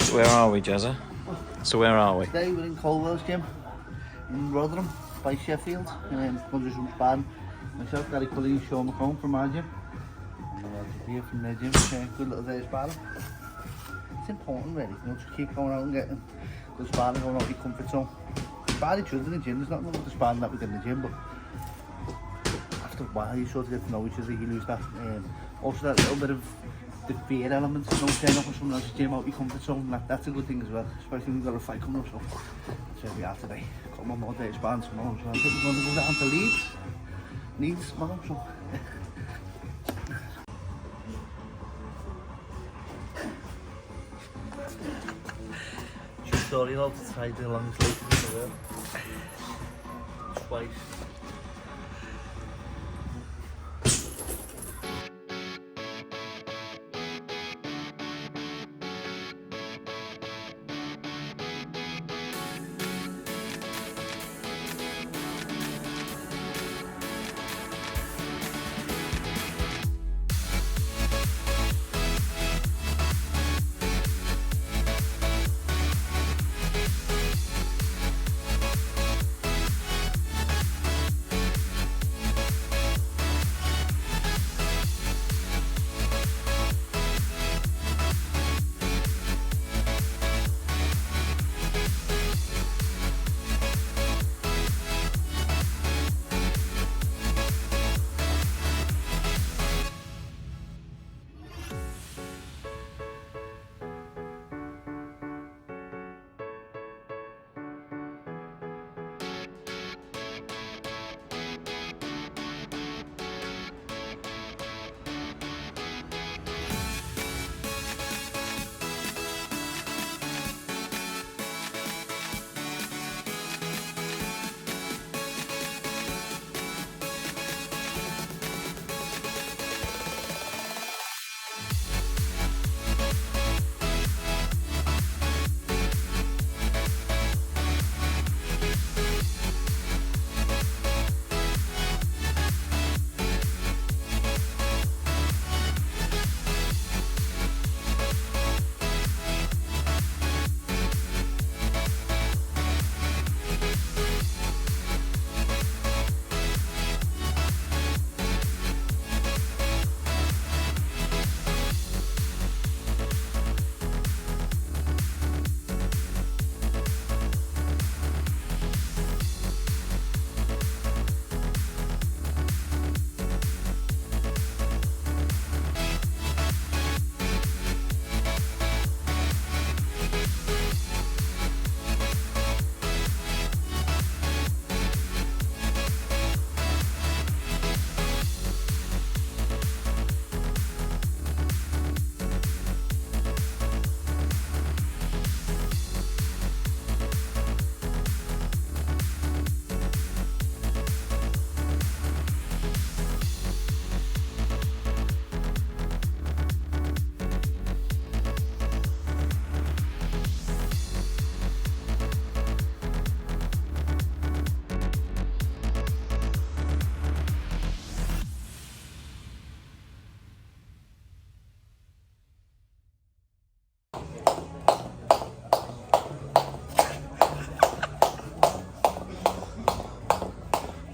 So where are we, Jezza? So where are we? Today we're in Coldwell'S gym in Rotherham by Sheffield. Going to do some sparring. Myself, Gary Cully, Sean McComb from our gym. And here from their gym. Good little day of sparring. It's important really, you know, to keep going out and getting good sparring, going out of your comfort zone. Spar each other in the gym, there's nothing wrong with the sparring that we get in the gym, but after a while you sort of get to know each other, you lose that. Also that little bit of the fear element, you know, turning up on someone else's gym out of your comfort zone, that's a good thing as well, especially when you've got a fight coming up. So that's where we are today. Got one more day of sparring tomorrow, so I think we're going to go down to Leeds tomorrow. So. Story though, to try the longest leg in the world. Twice.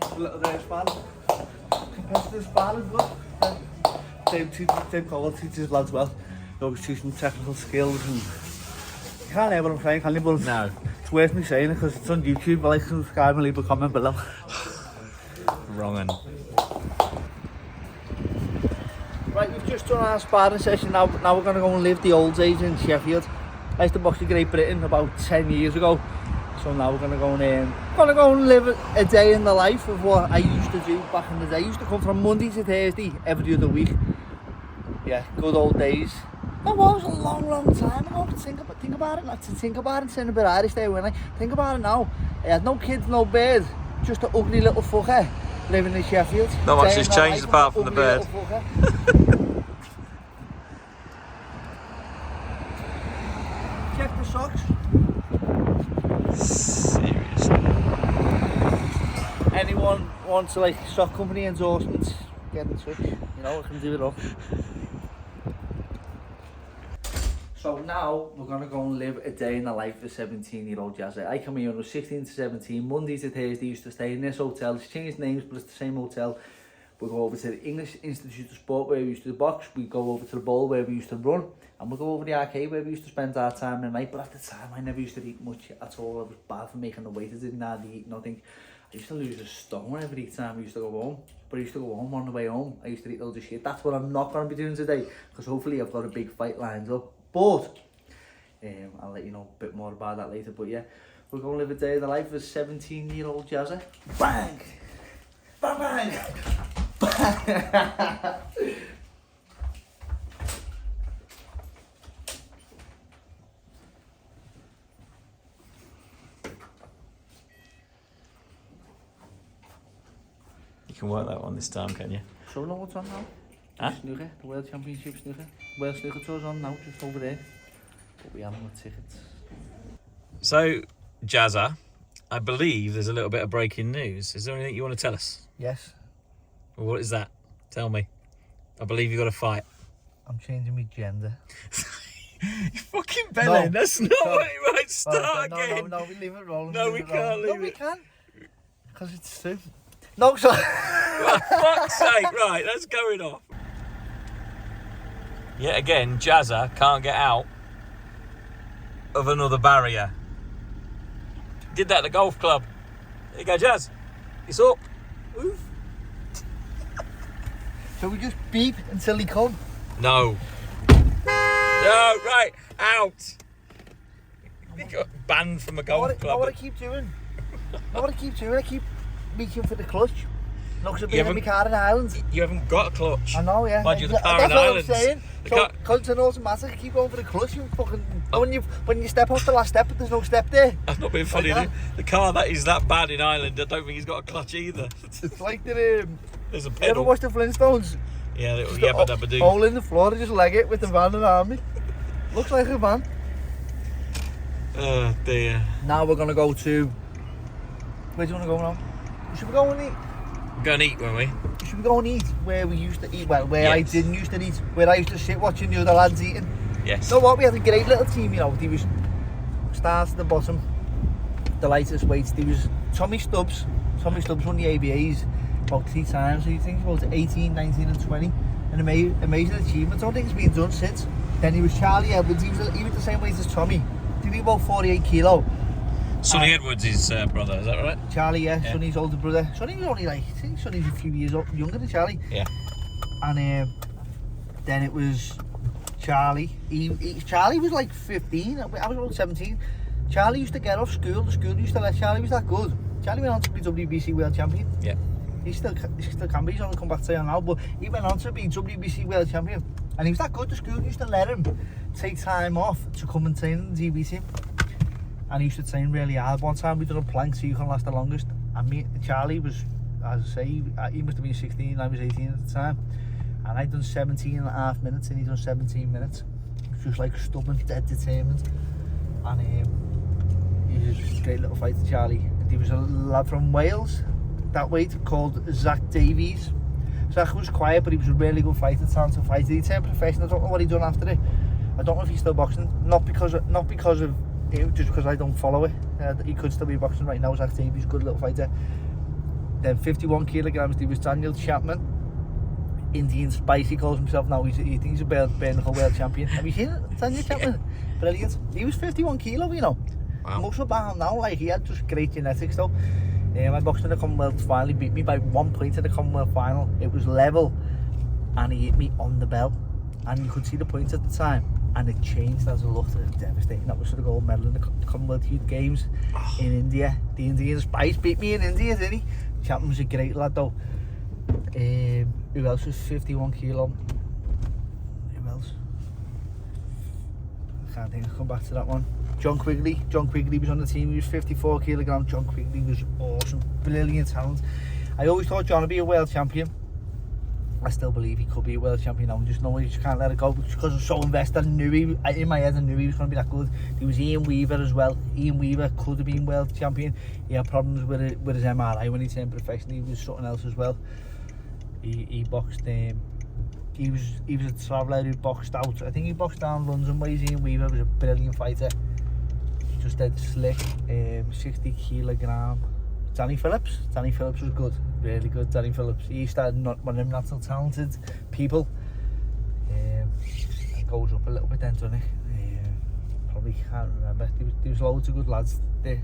A little day of sparring. Competitive sparring is good. Same quality teaches lads well. They always teach them technical skills and you can't hear what I'm saying, can you? But no. It's worth me saying it because it's on YouTube. Like, subscribe and leave a comment below. Wrong un. Right, we've just done our sparring session. Now we're going to go and live the old days in Sheffield. I used to box in Great Britain about 10 years ago. So now we're going to go and live a day in the life of what I used to do back in the day. I used to come from Monday to Thursday every other week. Yeah, good old days. That was a long time ago. Think about it. Think about it. It's a bit Irish there, when I think about it now. I had no kids, no bird, just an ugly little fucker living in Sheffield. Not much has changed apart from the bird. Check the socks. Seriously. Anyone wants like sock company endorsements, get in touch. You know, I can do it all. So now we're going to go and live a day in the life of 17-year-old Jazzy. I come here when I was 16 to 17, Monday to Thursday, used to stay in this hotel. It's changed names, but it's the same hotel. We go over to the English Institute of Sport where we used to box. We go over to the bowl where we used to run. And we go over to the arcade where we used to spend our time at night. But at the time, I never used to eat much at all. It was bad for making the weight. I didn't hardly eat nothing. I used to lose a stone every time I used to go home. But I used to go home on the way home. I used to eat loads of shit. That's what I'm not going to be doing today. Because hopefully I've got a big fight lined up. But I'll let you know a bit more about that later. But yeah, we're going to live a day in the life of a 17-year-old Jazzy. Bang! Bang, bang! You can work that one this time, can you? So know what's on now? Huh? Snooker, the World Championship snooker. World Snooker Tour's on now, just over there. But we haven't got tickets. So, Jazza, I believe there's a little bit of breaking news. Is there anything you want to tell us? Yes. Well, what is that? Tell me. I believe you got a fight. I'm changing my gender. You fucking belly. No. That's not what you might start again. No, we leave it rolling. No, we can't leave it. No, we can. Because it's true. No, sorry. For fuck's sake, right, that's going off. Yet again, Jazza can't get out of another barrier. Did that at the golf club. There you go, Jazz. It's up. Oof. So we just beep until he come? No. No, right, out. You got banned from a golf club. Know what I keep doing? I keep reaching for the clutch. No, because I've been in my car in Ireland. You haven't got a clutch. I know, yeah. Mind you, the car That's in what Ireland's... I'm saying. So, because it's an automatic, I keep going for the clutch. You fucking... Oh. When you step off the last step, but there's no step there. That's not being funny. Like The car that is that bad in Ireland, I don't think he's got a clutch either. It's like the... There's a You ever pedal. watch the Flintstones? Yeah, little Just yabba the dabba do. hole in the floor, they just leg it with the van around me. Looks like a van. Oh dear. Now we're going to go to... Where do you want to go now? Should we go and eat? Go and eat, won't we? Should we go and eat where we used to eat? Well, where I Yes. didn't used to eat. Where I used to sit watching the other lads eating. Yes. You know what? We had a great little team, you know. There was stars at the bottom, the lightest weights. There was Tommy Stubbs. Tommy Stubbs won the ABAs about 3 times. So you think about 18, 19 and 20. An amazing achievement. I don't think it's been done since. Then he was Charlie Edwards. He was the same weight as Tommy. Did he about 48 kilo? Sonny Edwards' is brother, is that right? Charlie, yeah. Yeah. Sonny's older brother. Sonny was only like, I think Sonny's a few years younger than Charlie. Yeah. And then it was Charlie. Charlie was like 15. I was about 17. Charlie used to get off school. The school used to let Charlie was that good. Charlie went on to be WBC World Champion. Yeah. He still can be. He's only come back to say now, but he went on to be WBC World Champion. And he was that good. The school used to let him take time off to come and train in the GBC. And he used to train really hard. One time we did a plank so you can last the longest. And me, Charlie was, as I say, he must have been 16, I was 18 at the time. And I'd done 17 and a half minutes and he'd done 17 minutes. Just like stubborn, dead determined. And he was just a great little fighter, Charlie. And there was a lad from Wales, that weight, called Zach Davies. Zach was quiet, but he was a really good fighter, talented fighter. He turned professional. I don't know what he done after it. I don't know if he's still boxing. Not because of him, just because I don't follow it. He could still be boxing right now. Zach Davies, good little fighter. Then 51 kilograms, there was Daniel Chapman. Indian Spice, he calls himself now. He thinks he's a bare knuckle world champion. Have you seen it? Daniel Chapman? Brilliant. He was 51 kilo, you know. Wow. Muscle bound now, like he had just great genetics though. I boxed in the Commonwealth final. He beat me by 1 point in the Commonwealth final. It was level, and he hit me on the bell, and you could see the points at the time. And it changed as I looked. It was devastating. That was for the gold medal in the Commonwealth Youth Games in India. The Indian Spice beat me in India, didn't he? Chapman was a great lad though. Who else was 51 kilo? Who else? I can't think. I'll come back to that one. John Quigley was on the team. He was 54 kilograms. John Quigley was awesome, brilliant talent. I always thought John would be a world champion. I still believe he could be a world champion now. Just know he just can't let it go because I'm so invested. In my head I knew he was going to be that good. There was Ian Weaver as well. Ian Weaver could have been world champion. He had problems with his MRI when he turned professional. He was something else as well. He boxed he was a traveller who boxed out. I think he boxed down London ways. Ian Weaver was a brilliant fighter. Just dead slick. 60 kilogram. Danny Phillips. Danny Phillips was good. Really good, Danny Phillips. He started not one of them natural talented people. And goes up a little bit then, doesn't he? Probably can't remember. There was loads of good lads there.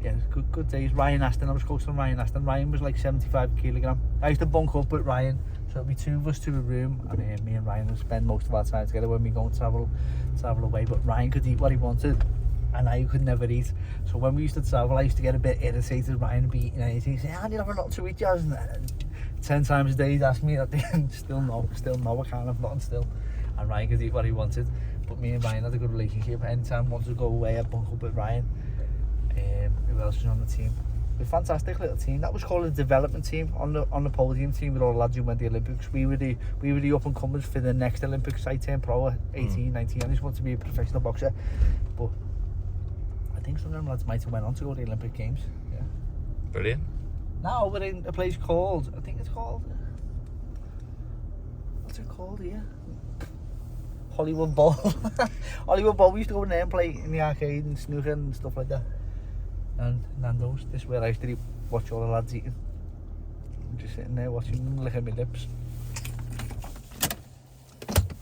Yeah, good days. Ryan Aston, I was close to Ryan Aston. Ryan was like 75 kilogram. I used to bunk up with Ryan, so it'd be two of us to a room, and me and Ryan would spend most of our time together when we go and travel away. But Ryan could eat what he wanted, and I could never eat. So when we used to travel, I used to get a bit irritated. Ryan would be eating anything. He'd say, "I need to have a lot to eat, Jazz." And 10 times a day he'd ask me at the end, still no, I can't have nothing still. And Ryan could eat what he wanted. But me and Ryan had a good relationship. Anytime I wanted to go away, I'd bunk up with Ryan. Who else was on the team? A fantastic little team. That was called a development team. On the podium team with all the lads who went to the Olympics. We were the up and comers for the next Olympics. I turned pro at 18, 19. I just wanted to be a professional boxer. But I think some of them lads might have went on to go to the Olympic Games. Yeah. Brilliant. Now we're in a place called, I think it's called, what's it called here? Hollywood Bowl. Hollywood Bowl. We used to go in there and play in the arcade and snooker and stuff like that. And Nando's. This is where I used to watch all the lads eating. I'm just sitting there watching them, licking my lips.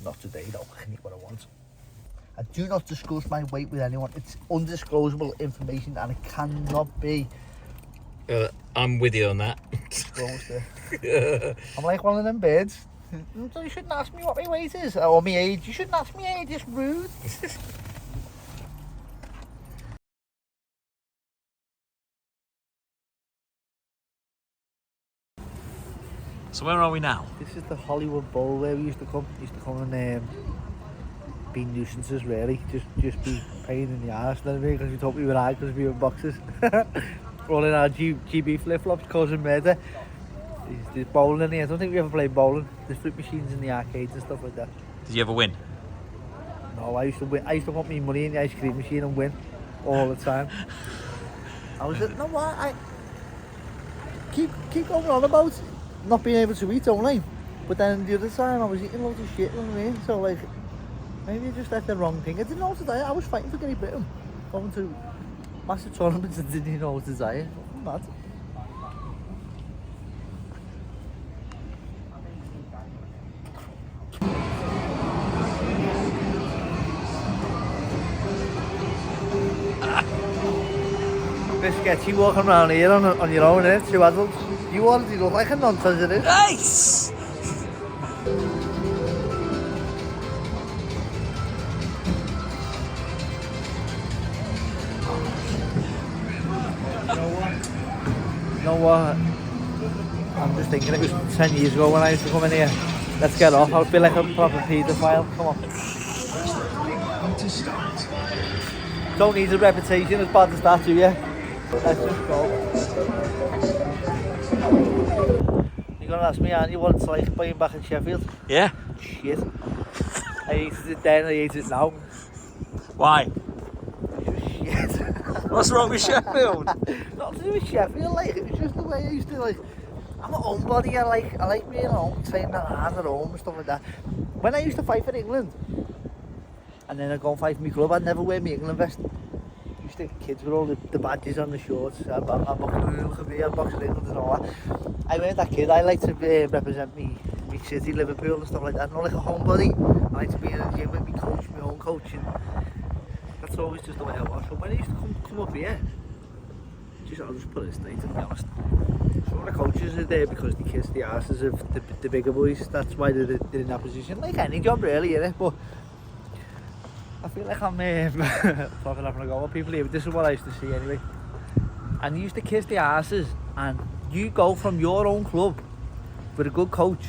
Not today though, I can eat what I want. I do not discuss my weight with anyone. It's undisclosable information and it cannot be. I'm with you on that. I'm like one of them birds. You shouldn't ask me what my weight is or my age. You shouldn't ask me age, it's rude. So where are we now? This is the Hollywood Bowl where we used to come. And be nuisances really. Just be pain in the arse, because we thought we were hard because we were boxers. All in our GB flip-flops causing murder. There's bowling in here. I don't think we ever played bowling. There's flip machines in the arcades and stuff like that. Did you ever win? No, I used to win. I used to put my money in the ice cream machine and win all the time. I was like, no, what? I keep going on about not being able to eat, don't I? But then the other time I was eating loads of shit, you know what I mean? So like, maybe I just had the wrong thing. I didn't know what to diet. I was fighting for Great Britain, going to massive tournaments and didn't know what to diet. Mad. Bit sketchy walking around here on your own, innit? Two adults. You already look like a nonsense, it is. Nice! You know what? I'm just thinking it was 10 years ago when I used to come in here. Let's get off. I feel like a proper paedophile. Come on. Don't need a reputation as bad as that, do you? Let's just go. You're gonna ask me, aren't you, what it's like playing back in Sheffield? Yeah. Shit. I hated it then, I hate it now. Why? Shit. What's wrong with Sheffield? Not to do with Sheffield, like, it was just the way I used to, like, I'm a homebody, I like being home, training hard at home and stuff like that. When I used to fight for England, and then I'd go and fight for my club, I'd never wear my England vest. Used to get kids with all the badges on the shorts. I'm boxing, look at me, I'm boxing England and all that. I weren't that kid. I like to represent me city, Liverpool and stuff like that. Not like a homebody. I like to be in the gym with my coach, my own coach, and that's always just the way I was. So when I used to come up here, I'll just put it straight, to be honest. Some of the coaches are there because they kiss the asses of the bigger boys. That's why they're in that position. Like any job really, innit? But I feel like I'm talking having a go at people here, but this is what I used to see anyway. And you used to kiss the asses, and you go from your own club with a good coach,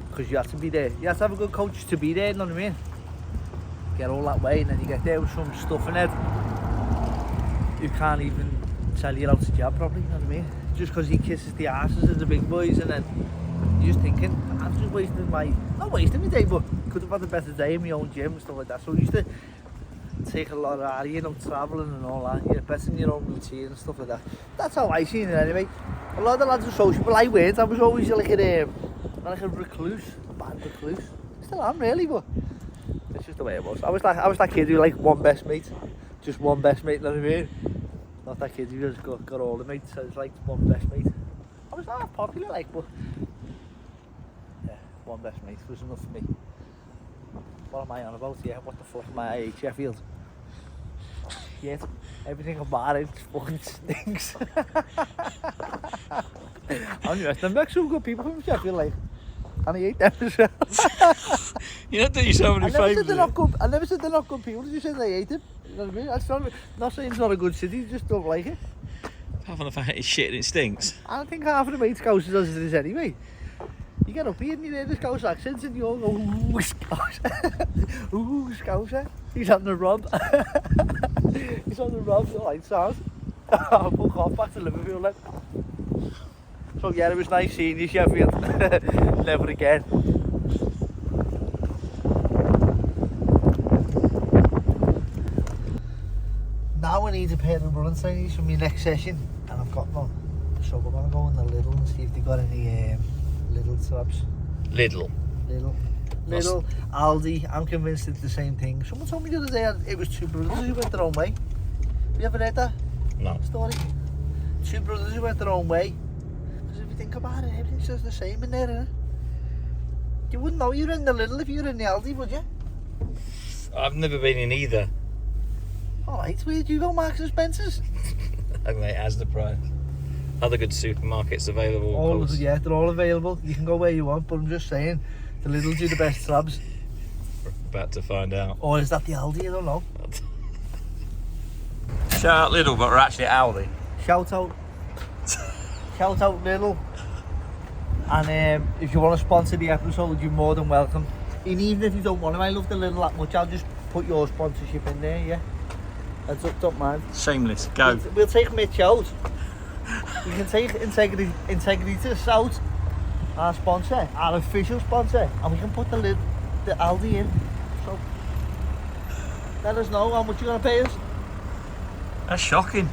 because you have to be there. You have to have a good coach to be there, you know what I mean? Get all that way, and then you get there with some stuff in it. You can't even tell you how to jab properly, you know what I mean? Just because he kisses the asses of the big boys, and then you're just thinking, I'm just not wasting my day, but could have had a better day in my own gym and stuff like that. So I used to take a lot out of you know, travelling and all that. You're better in your own routine and stuff like that. That's how I seen it anyway. A lot of the lads are sociable. I weren't. I was always like a recluse. bad with clues. Still am really, but it's just the way it was. I was that kid who like one best mate, just one best mate. You know what I mean? Not that kid who just got all the mates. So it's like one best mate. I was not popular, like, but yeah, one best mate was enough for me. What am I on about? Yeah, what the fuck am I at Sheffield? Yeah, everything about it fucking stinks. I don't know, some good people from Sheffield, like, and I hate them as well. You don't do yourself any favours. I never said they're not good people, I just said I hate them. You know what I mean? That's not saying it's not a good city, just don't like it. Apart from the fact it's shit and it stinks. I don't think half of the mates Scousers as it is anyway. You get up here and you hear the Scouse accents and you all go, ooh, Scouser. Ooh, Scouser. He's having a rob. He's on the rob, the lights out. I'll fuck off back to Liverpool then. So yeah, it was nice seeing you, Sheffield. Never again. Now I need a pair of running signs for my next session, and I've got none. So we're gonna go in the Lidl and see if they got any Lidl subs. Lidl, Aldi. I'm convinced it's the same thing. Someone told me the other day it was two brothers who went their own way. Have you ever read that? No. Story? Two brothers who went their own way. Because if you think about it, everything's just the same in there, isn't it? You wouldn't know you're in the Lidl if you were in the Aldi, would you? I've never been in either. Alright, where'd you go, Marks and Spencer's? Okay, as the price. Other good supermarkets available. All of, yeah, they're all available. You can go where you want, but I'm just saying, the Lidl do the best slabs. We're about to find out. Or is that the Aldi? I don't know. Shout out Lidl, but we're actually at Aldi. Shout out Lidl. And if you want to sponsor the episode, you're more than welcome. And even if you don't want to, I love the Lidl that much, I'll just put your sponsorship in there, yeah? That's up, don't mind. Shameless, go. We'll take Mitch out. You can take Integrity to South, our sponsor, our official sponsor, and we can put the Aldi in. So let us know how much you're going to pay us. That's shocking.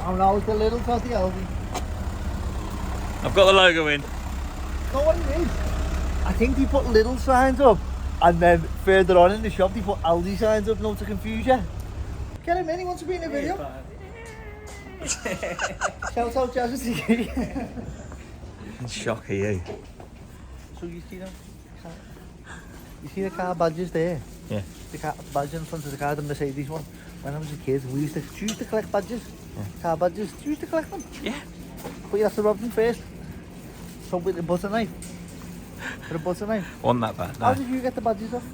Oh no, it's the Lidl, not the Aldi. I've got the logo in. Know what it is? I think they put Lidl signs up, and then further on in the shop they put Aldi signs up, not to confuse you. Get him in, he wants to be in the video. Shout out Jazzy TV. Shock are you? So you see them? You see the car badges there? Yeah. The car badge in front of the car, the Mercedes one. When I was a kid, we used to collect badges. Yeah. Car badges. Do you used to collect them? Yeah. But you have to rob them first. So with a butter knife. With a butter knife. Wasn't that bad, no. How did you get the badges off?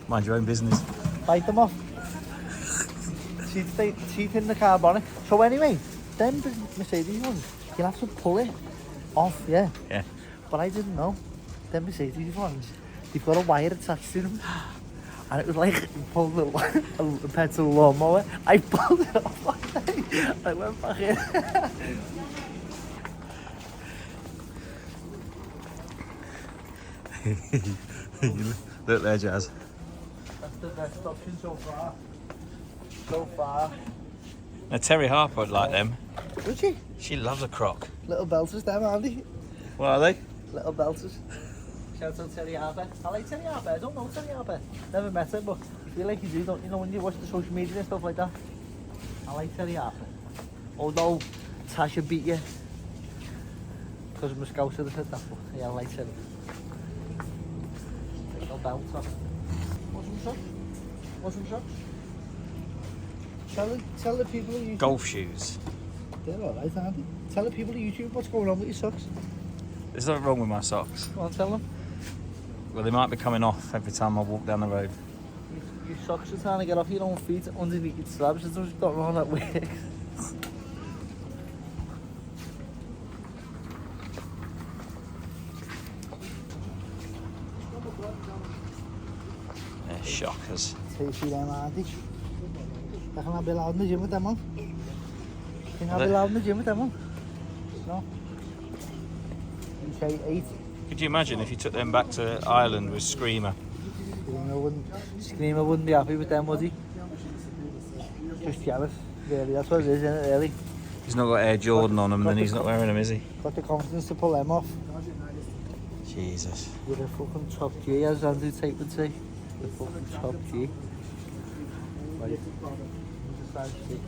Mind your own business. Bite them off. Seat in the car bonnet. So anyway, them Mercedes ones, you'll have to pull it off, yeah? Yeah. But I didn't know. Them Mercedes ones, they've got a wire attached to them. And it was like you pulled a petrol lawnmower. I pulled it off one day. I went back in. Look there, Jazz. That's the best option so far. So far. Now Terry Harper would like them. Would she? She loves a croc. Little belters them, aren't they? What are they? Little belters. Shout out Terry Harper. I like Terry Harper. I don't know Terry Harper. Never met her, but I feel like you do, don't you know, when you watch the social media and stuff like that. I like Terry Harper. Although Tasha beat you. Because I'm a Scouser that said that, but yeah, I like Terry. Little belter. Want some socks? Tell the people on YouTube. Golf shoes. They're alright, aren't they? Tell the people on YouTube what's going on with your socks. There's nothing wrong with my socks. Go on, tell them. Well, they might be coming off every time I walk down the road. Your socks are trying to get off your own feet underneath your slabs. I don't know how that works. They're shockers. Tasty them, aren't they? They can be allowed in the gym with them on. Can I be allowed in the gym with them on? No? You say 8. Could you imagine if you took them back to Ireland with Screamer? Screamer wouldn't be happy with them, would he? Just jealous, really. That's what it is, isn't it, really? He's not got Air Jordan on him, then he's not wearing them, is he? Got the confidence to pull them off. Jesus. You're a fucking top G, as Andrew Tate would say. The fucking top G. Right. Just like six.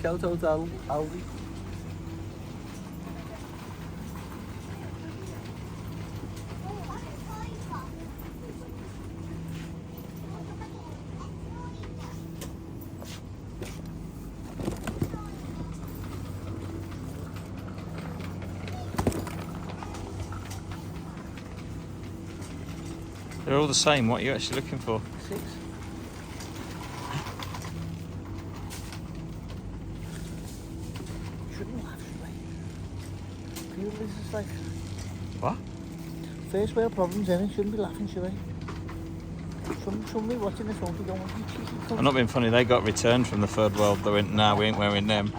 Shout out Aldi. They're all the same. What are you actually looking for? 6. Shouldn't laugh, should I? Feel this is like What? first world problems, innit? Shouldn't be laughing, should I? Somebody watching this won't be going, you cheeky cunt. I'm not being funny. They got returned from the third world. They went, nah, we ain't wearing them.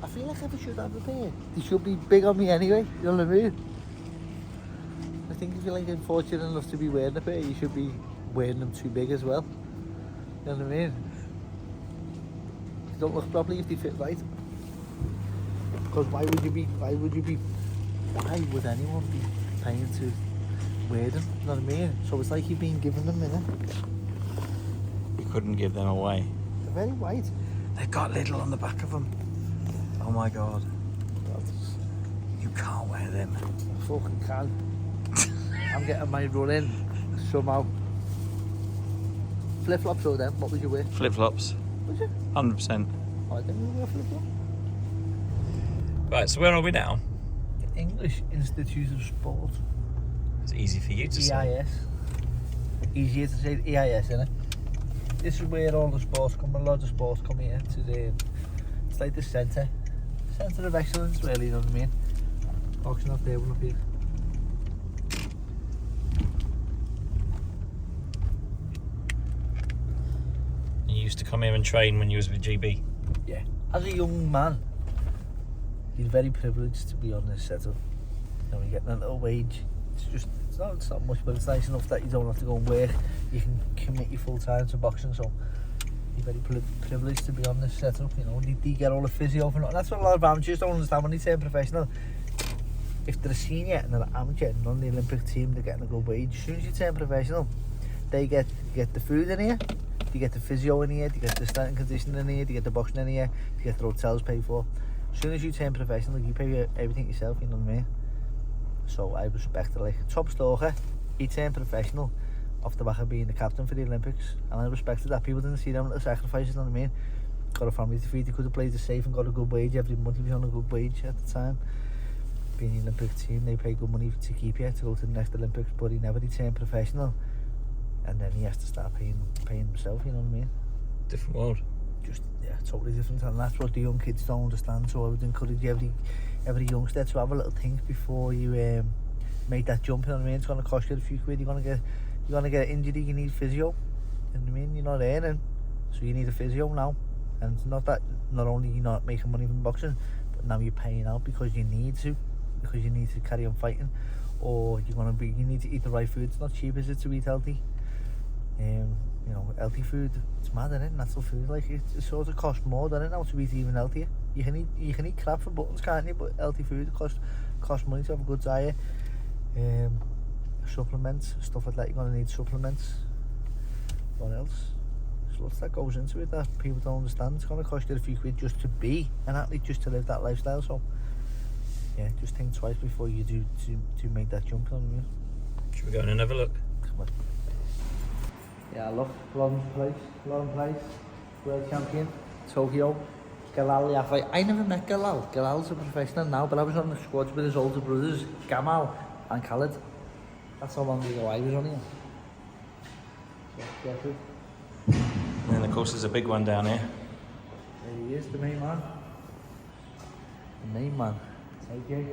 I feel like I should have a pair. They should be big on me anyway, you know what I mean? I think if you're like unfortunate enough to be wearing a pair, you should be wearing them too big as well. You know what I mean? They don't look properly if they fit right. Because why would anyone be paying to wear them? You know what I mean? So it's like you've been giving them, innit? You couldn't give them away. They're very white. They've got little on the back of them. Oh my God. You can't wear them. I fucking can. I'm getting my run in somehow. Flip-flops or them, what would you wear? Flip-flops. Would you? 100%. I didn't really wear flip-flops. Right, so where are we now? The English Institute of Sport. It's easy for you to say. EIS. Easier to say EIS, isn't it? This is where all the sports come, a lot of sports come here to the, it's like the centre of excellence, really, you know what I mean? Boxing up there, one up here. You used to come here and train when you was with GB? Yeah. As a young man, you're very privileged to be on this setup. You know, you get that little wage. It's not much, but it's nice enough that you don't have to go and work. You can commit your full time to boxing, so you're very privileged to be on this setup. You know, you get all the physio for nothing. That's what a lot of amateurs don't understand when they turn professional. If they're a senior and they're an amateur and on the Olympic team, they're getting a good wage. As soon as you turn professional, they get the food in here, they get the physio in here, they get the strength and conditioning in here, they get the boxing in here, they get the hotels paid for. As soon as you turn professional, you pay everything yourself, you know what I mean? So I respect it. Like Top Stalker, he turned professional off the back of being the captain for the Olympics, and I respected that. People didn't see them little sacrifices, you know what I mean? Got a family to feed, he could have played it safe and got a good wage every month. He was on a good wage at the time. Being in the Olympic team, they pay good money to keep you to go to the next Olympics, but he never turned professional, and then he has to start paying himself, you know what I mean? Different world. Just, yeah, totally different, and that's what the young kids don't understand. So I would encourage every youngster to have a little think before you make that jump, you know what I mean? It's going to cost you a few quid. You're going to get an injury, you need physio, you know what I mean? You're not earning, so you need a physio now. And it's not that, not only you're not making money from boxing, but now you're paying out because you need to carry on fighting, or you need to eat the right food. It's not cheap, is it, to eat healthy? You know, healthy food, it's mad, isn't it? Natural food, like it sort of costs more, doesn't it, now to eat even healthier? You can eat crap for buttons, can't you? But healthy food costs money to have a good diet. Supplements, stuff like that, you're going to need supplements. What else? There's lots that goes into it that people don't understand. It's going to cost you a few quid just to be an athlete, just to live that lifestyle. So yeah, just think twice before you do to make that jump, you know what I mean? Should we go in and have a look? Come on. Yeah, look, Lauren Price, world champion, Tokyo. Galal, I never met Galal. Galal's a professional now, but I was on the squads with his older brothers, Gamal and Khaled. That's how long ago I was on here. Sheffield. And then of course there's a big one down here. There he is, the main man. The main man. AJ.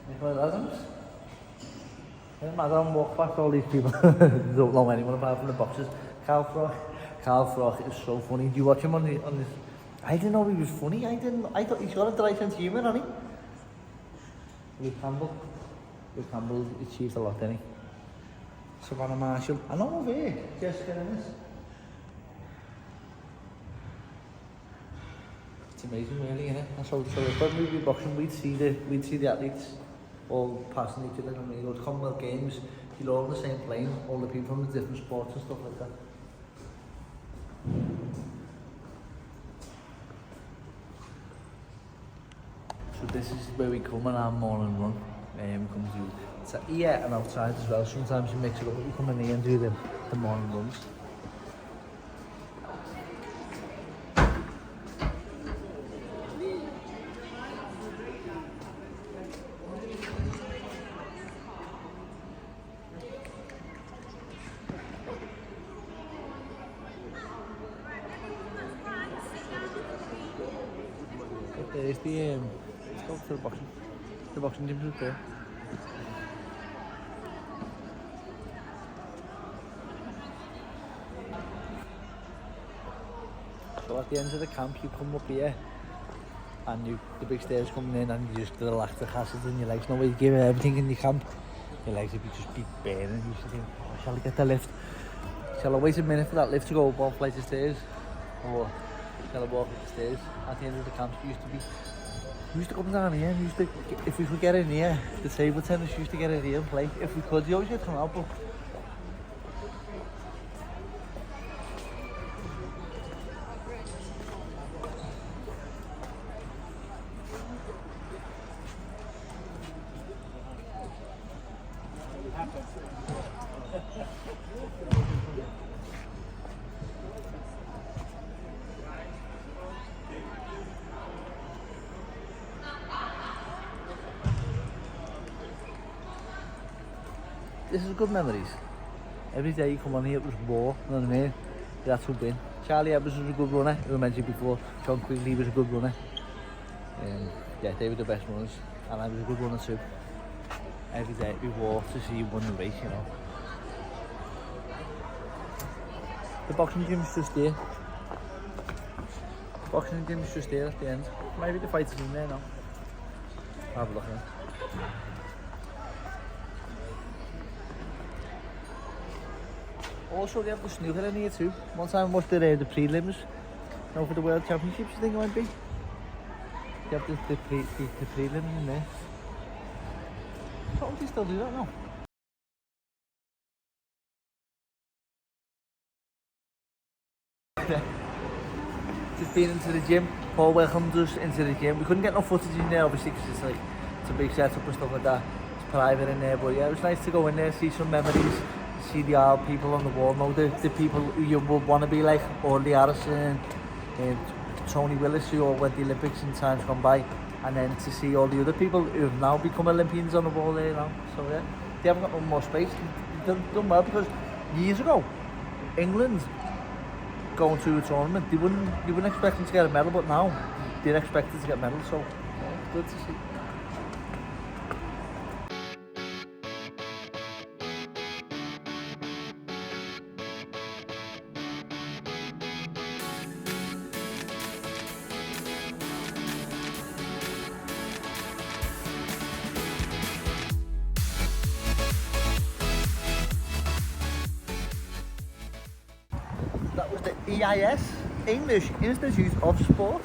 Nicola Adams. Madam, walk past all these people. Don't know anyone apart from the boxers. Carl Froch is so funny. Do you watch him on I didn't know he was funny. I thought he's got a dry sense of humour, hasn't he? Luke Campbell achieved a lot, didn't he? Savannah Marshall. I know over here. Jessica Ennis. It's amazing, really, isn't it? So if we were boxing, we'd see the athletes all passing each other. And we go to Commonwealth Games, you're all on the same plane, all the people from the different sports and stuff like that. So this is where we come on our morning run. We come to it's here and outside as well. Sometimes you mix it up, we come in here and do the morning runs. There's let's go to the boxing gym is there. So at the end of the camp you come up here and the big stairs coming in and you just relax the acid in your legs. No way you give everything in your camp. Your legs would just be burning. You should think, oh, shall I get the lift? Shall I wait a minute for that lift to go up one flight of stairs? Or shall I walk up the stairs? At the end of the camp we used to come down here and if we could get in here, the table tennis used to get in here and play. If we could, you always had to come out, but this is good memories. Every day you come on here it was war, you know what I mean? You had to win. Charlie Evans was a good runner, who I mentioned before. John Quigley was a good runner. Yeah, they were the best runners, and I was a good runner too. Every day we war to see you win the race, you know. The boxing gym's just there. The boxing gym's just there at the end. Maybe the fighters in there now. Have a look in. Also, they have the snooker in here too. One time I watched the prelims, for the World Championships, I think it might be. They have the prelims in there. Don't they still do that now? Just been into the gym. Paul welcomed us into the gym. We couldn't get no footage in there obviously because it's a big setup and stuff like that. It's private in there, but yeah, it was nice to go in there, see some memories. See the old people on the wall, know the people who you would want to be like, Orly Harrison, Tony Willis, who all went the Olympics in times gone by, and then to see all the other people who have now become Olympians on the wall there now. So yeah, they haven't got no more space. They've done well because years ago, England going to a tournament, they wouldn't expect them to get a medal, but now they're expected to get medals. So yeah, it's good to see. That was the EIS, English Institute of Sport.